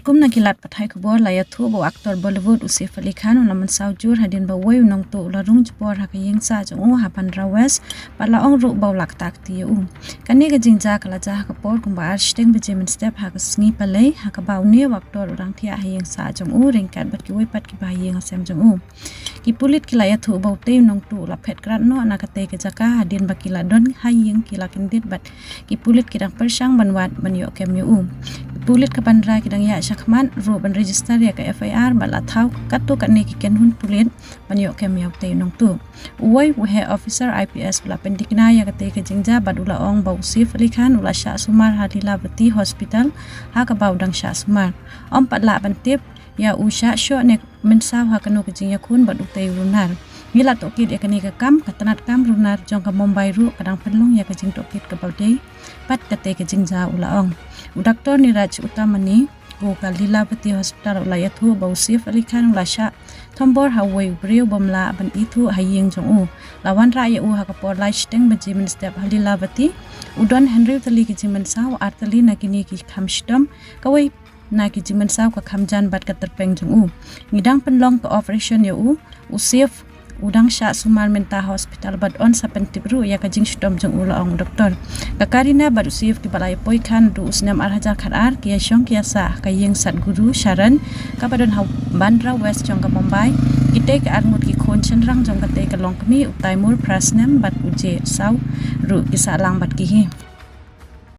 kum na kilat pathai kubor la yathu bo aktor Bollywood Saif Ali Khan ula Mynsaw jur hadin ba wei Nongtuh ula Rung jbor ha ka yingsa jong ha pan rawes pala ong ru bau lak tak ti u kani ga jingja kala ja ka por kum ba Sdang bejemen step ha ka sngi palai ha ka bau ne aktor urang thia ha yingsa jong ring kat bat ki wei pat ki ba ying asem jong ki Pulit kila yathu bau te Nongtuh la phet krat no na ka te ka jaka hadin ba kila don ha ying kila kindit bat ki Pulit kidang persang banwat banyo kem yu Pulit ka bandra kidang ya syakman ro ban register ya ka FIR bala thau katu kan ne ki ken hun Pulit banyo kem yaw te Nongtuh uwai we officer IPS bala pendikna ya ka te ka jingja badula ong bau Saif Ali Khan ula Sha Sumar Hadilavati Hospital ha ka bau dang Sha Sumar om patla ban tip ya usha sho ne Mynsaw ha kanu ka jingya khun badu te runar mila tokit ekani ka kam katanat kam runar jong ka Mumbai ru kadang penlong ya ka jing tokit ka baude pat ka te ka jingja ula ong Dr. Niraj Utamani go ka Lilavati Hospital ula yathu bau Saif Ali Khan ula Sha thombor hawai brio bomla ban ithu hayeng jong u lawan ra ya u ha ka por lai Sdang bejemen step Lilavati udon Henry tali ki Mynsaw artali na kini ki khamshdam kawai na ki Mynsaw ka khamjan bat ka terpeng jong u ngidang penlong ka operation ya u Saif udang Sha Sumar Mental Hospital bad on sa pentibru ya ka jing shdom jong ula ong doktor kakarina bad Saif ki balai poi khan du usnam arhajar kharar ki shong ki sa ka yeng sat guru sharan ka badon ha bandra west jong ka Mumbai kite ka armut ki khon chenrang jong ka te ka longkmi utai mur prasnam bad uje saw ru ki sa lang bad ki hi